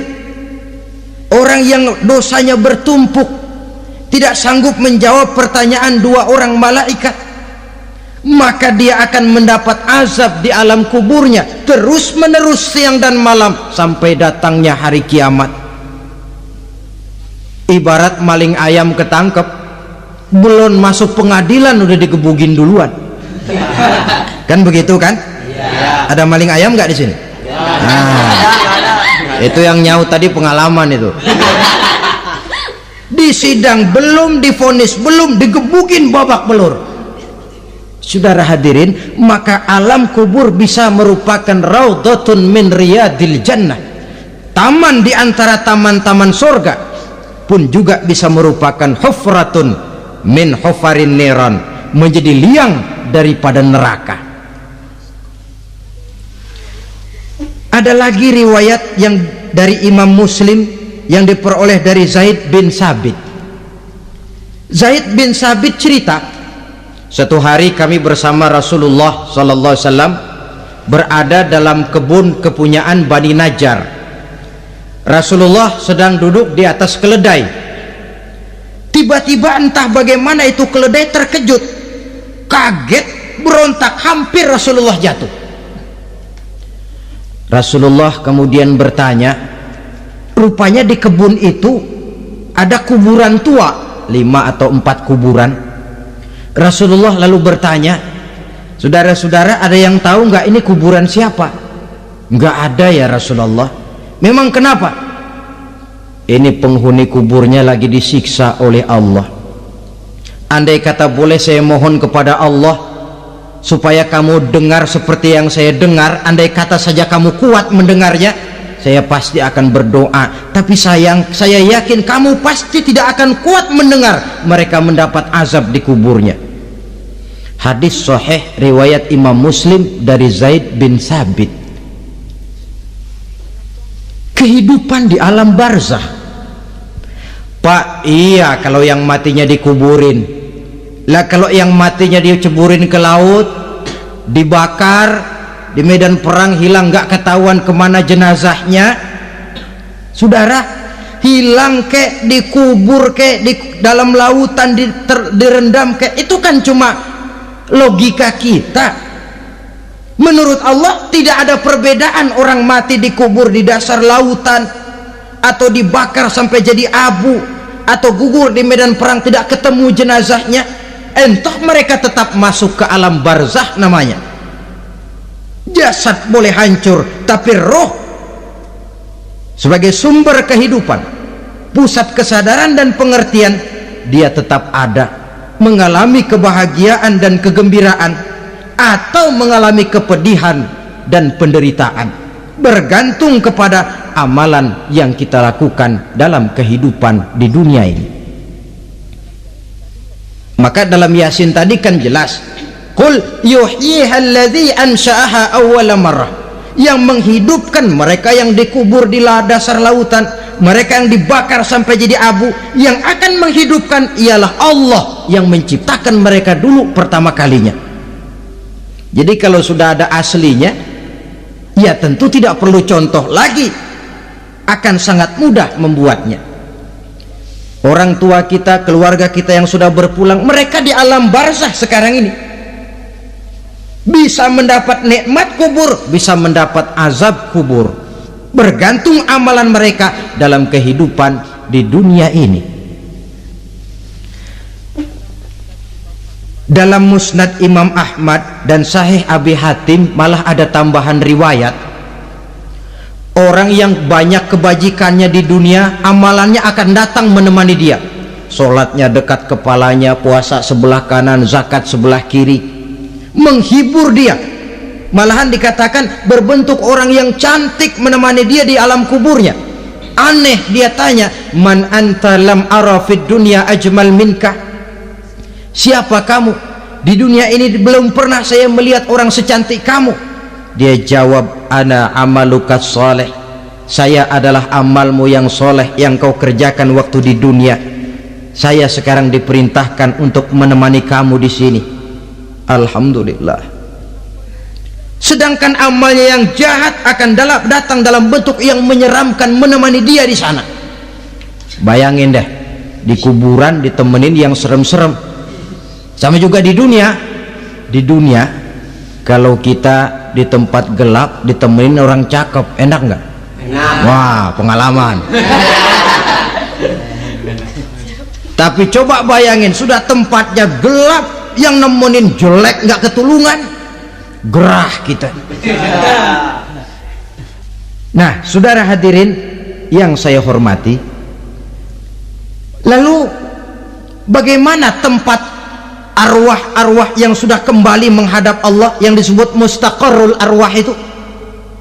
B: orang yang dosanya bertumpuk, tidak sanggup menjawab pertanyaan 2 orang malaikat, maka dia akan mendapat azab di alam kuburnya terus menerus siang dan malam sampai datangnya hari kiamat. Ibarat maling ayam ketangkep, belum masuk pengadilan udah digebugin duluan. Kan begitu kan? Ya. Ada maling ayam nggak di sini? Ya. Nah, itu yang nyaut tadi pengalaman itu. Di sidang belum divonis, belum digebugin babak belur. Saudara hadirin, maka alam kubur bisa merupakan raudhatun min riyadil jannah, taman di antara taman-taman surga, pun juga bisa merupakan hufratun min hufarin niran, menjadi liang daripada neraka. Ada lagi riwayat yang dari Imam Muslim yang diperoleh dari Zaid bin Sabit. Zaid bin Sabit cerita, suatu hari kami bersama Rasulullah sallallahu alaihi wasallam berada dalam kebun kepunyaan Bani Najjar. Rasulullah sedang duduk di atas keledai. Tiba-tiba entah bagaimana itu keledai terkejut, kaget, berontak, hampir Rasulullah jatuh. Rasulullah kemudian bertanya, rupanya di kebun itu ada kuburan tua, 5 atau 4 kuburan. Rasulullah lalu bertanya, saudara-saudara ada yang tahu nggak ini kuburan siapa? Nggak ada ya Rasulullah. Memang kenapa? Ini penghuni kuburnya lagi disiksa oleh Allah. Andai kata boleh saya mohon kepada Allah supaya kamu dengar seperti yang saya dengar, andai kata saja kamu kuat mendengarnya, saya pasti akan berdoa. Tapi sayang, saya yakin kamu pasti tidak akan kuat mendengar mereka mendapat azab di kuburnya. Hadis sahih riwayat Imam Muslim dari Zaid bin Sabit. Kehidupan di alam barzakh Pak, iya kalau yang matinya dikuburin. Lah kalau yang matinya diceburin ke laut, dibakar, di medan perang hilang gak ketahuan kemana jenazahnya. Saudara, hilang kek, dikubur kek, di dalam lautan direndam kek, itu kan cuma logika kita. Menurut Allah tidak ada perbedaan orang mati dikubur di dasar lautan atau dibakar sampai jadi abu atau gugur di medan perang tidak ketemu jenazahnya. Entah mereka tetap masuk ke alam barzah namanya. Jasad boleh hancur, tapi roh sebagai sumber kehidupan, pusat kesadaran dan pengertian, dia tetap ada, mengalami kebahagiaan dan kegembiraan atau mengalami kepedihan dan penderitaan, bergantung kepada amalan yang kita lakukan dalam kehidupan di dunia ini. Maka dalam Yasin tadi kan jelas, qul yuhyiha alladzi ansha'aha awwala marrah, yang menghidupkan mereka yang dikubur di dasar lautan, mereka yang dibakar sampai jadi abu, yang akan menghidupkan ialah Allah yang menciptakan mereka dulu pertama kalinya. Jadi kalau sudah ada aslinya, ya tentu tidak perlu contoh lagi, akan sangat mudah membuatnya. Orang tua kita, keluarga kita yang sudah berpulang, mereka di alam barzah sekarang ini bisa mendapat nikmat kubur, bisa mendapat azab kubur, bergantung amalan mereka dalam kehidupan di dunia ini. Dalam Musnad Imam Ahmad dan Sahih Abi Hatim malah ada tambahan riwayat, orang yang banyak kebajikannya di dunia, amalannya akan datang menemani dia. Sholatnya dekat kepalanya, puasa sebelah kanan, zakat sebelah kiri, menghibur dia. Malahan dikatakan berbentuk orang yang cantik menemani dia di alam kuburnya. Aneh, dia tanya, man anta lam ara fid dunya ajmal minka, siapa kamu? Di dunia ini belum pernah saya melihat orang secantik kamu. Dia jawab, ana amaluka soleh, saya adalah amalmu yang soleh yang kau kerjakan waktu di dunia. Saya sekarang diperintahkan untuk menemani kamu di sini. Alhamdulillah. Sedangkan amalnya yang jahat akan datang dalam bentuk yang menyeramkan menemani dia di sana. Bayangin deh, di kuburan ditemenin yang serem-serem. Sama juga di dunia. Di dunia kalau kita di tempat gelap ditemenin orang cakep, enak nggak? Enak. Wah, pengalaman. Tapi coba bayangin, sudah tempatnya gelap, yang nemenin jelek nggak ketulungan, gerah kita. Nah, saudara hadirin yang saya hormati, lalu bagaimana tempat arwah-arwah yang sudah kembali menghadap Allah yang disebut mustaqarrul arwah itu?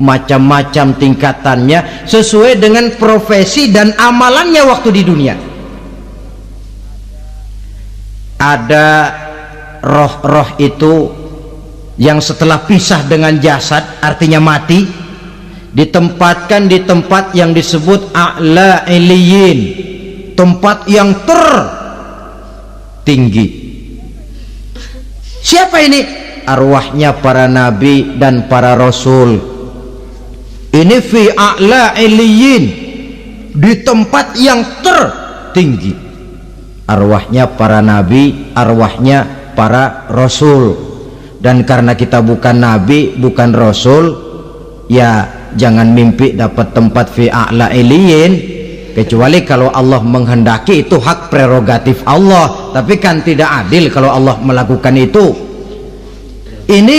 B: Macam-macam tingkatannya sesuai dengan profesi dan amalannya waktu di dunia. Ada roh-roh itu yang setelah pisah dengan jasad, artinya mati, ditempatkan di tempat yang disebut a'la iliyin, tempat yang tertinggi. Siapa ini? Arwahnya para nabi dan para rasul. Ini fi a'la iliyin, di tempat yang tertinggi. Arwahnya para nabi, arwahnya para rasul. Dan karena kita bukan nabi, bukan rasul, ya jangan mimpi dapat tempat fi a'la iliyin, kecuali kalau Allah menghendaki. Itu hak prerogatif Allah, tapi kan tidak adil kalau Allah melakukan itu. Ini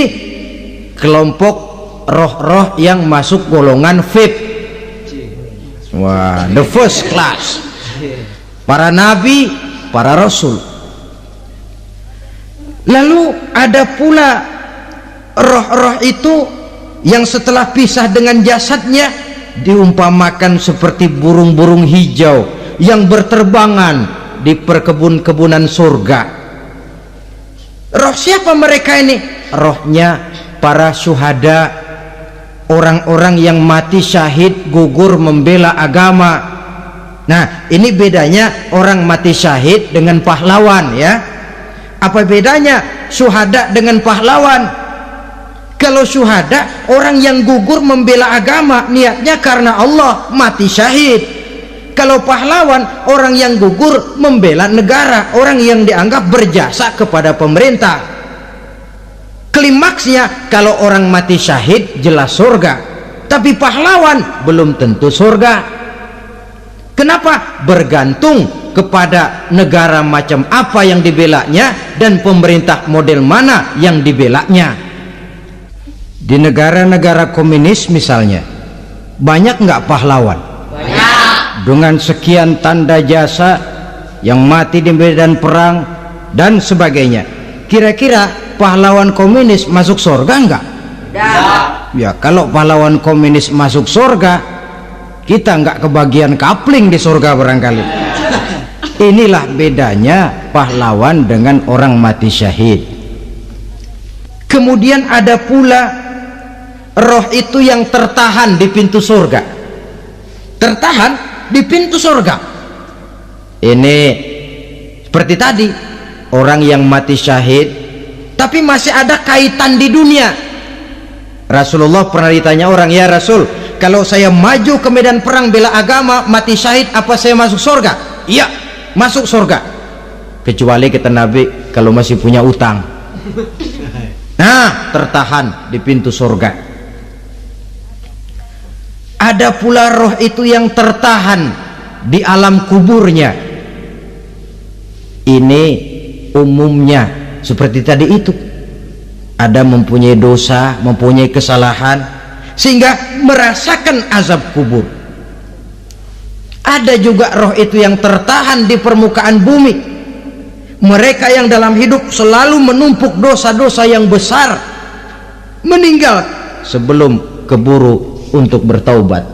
B: kelompok roh-roh yang masuk golongan VIP. Wah, the first class. Para nabi, para rasul. Lalu ada pula roh-roh itu yang setelah pisah dengan jasadnya diumpamakan seperti burung-burung hijau yang berterbangan di perkebun-kebunan surga. Roh siapa mereka ini? Rohnya para syuhada, orang-orang yang mati syahid gugur membela agama, Nah, ini bedanya orang mati syahid dengan pahlawan ya. Apa bedanya syuhada dengan pahlawan? Kalau syuhada orang yang gugur membela agama, niatnya karena Allah, mati syahid. Kalau pahlawan orang yang gugur membela negara, orang yang dianggap berjasa kepada pemerintah. Klimaksnya kalau orang mati syahid jelas surga, tapi pahlawan belum tentu surga. Kenapa? Bergantung kepada negara macam apa yang dibelanya dan pemerintah model mana yang dibelanya. Di negara-negara komunis misalnya, banyak nggak pahlawan?
C: Banyak.
B: Dengan sekian tanda jasa yang mati di medan perang dan sebagainya. Kira-kira pahlawan komunis masuk surga nggak?
C: Tidak.
B: Ya, kalau pahlawan komunis masuk surga, kita nggak kebagian kapling di surga barangkali. Inilah bedanya pahlawan dengan orang mati syahid. Kemudian ada pula roh itu yang tertahan di pintu surga. Tertahan di pintu surga. Ini seperti tadi, orang yang mati syahid tapi masih ada kaitan di dunia. Rasulullah pernah ditanya orang, ya Rasul, kalau saya maju ke medan perang bela agama, mati syahid, apa saya masuk surga? Iya, masuk surga. Kecuali kata Nabi, kalau masih punya utang. Nah, tertahan di pintu surga. Ada pula roh itu yang tertahan di alam kuburnya. Ini umumnya seperti tadi itu. Ada mempunyai dosa, mempunyai kesalahan, sehingga merasakan azab kubur. Ada juga roh itu yang tertahan di permukaan bumi. Mereka yang dalam hidup selalu menumpuk dosa-dosa yang besar, meninggal sebelum keburu untuk bertaubat.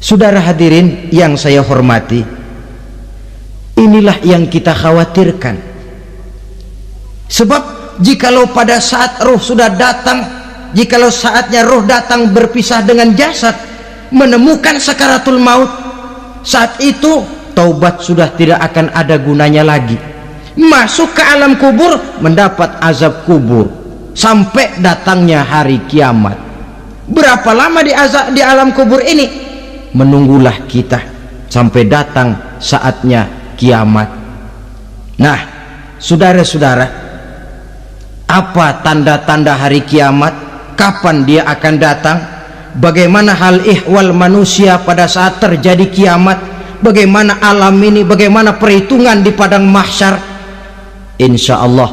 B: Saudara hadirin yang saya hormati, inilah yang kita khawatirkan. Sebab jikalau pada saat roh sudah datang, jikalau saatnya roh datang berpisah dengan jasad, menemukan sakaratul maut, saat itu taubat sudah tidak akan ada gunanya lagi. Masuk ke alam kubur, mendapat azab kubur sampai datangnya hari kiamat. Berapa lama di alam kubur ini? Menunggulah kita sampai datang saatnya kiamat. Nah, saudara-saudara, apa tanda-tanda hari kiamat? Kapan dia akan datang? Bagaimana hal ihwal manusia pada saat terjadi kiamat? Bagaimana alam ini? Bagaimana perhitungan di padang mahsyar? Insya Allah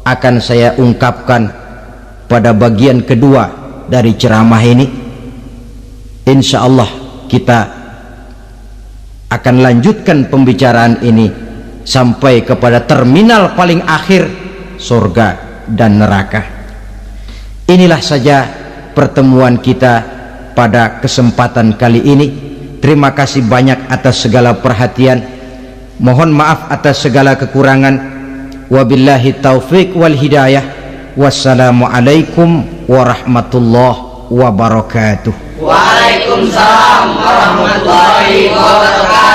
B: akan saya ungkapkan pada bagian kedua dari ceramah ini. Insya Allah kita akan lanjutkan pembicaraan ini sampai kepada terminal paling akhir, surga dan neraka. Inilah saja pertemuan kita pada kesempatan kali ini. Terima kasih banyak atas segala perhatian. Mohon maaf atas segala kekurangan. Wabillahi taufik wal hidayah. Wassalamualaikum warahmatullahi wabarakatuh.
C: Waalaikumsalam warahmatullahi wabarakatuh.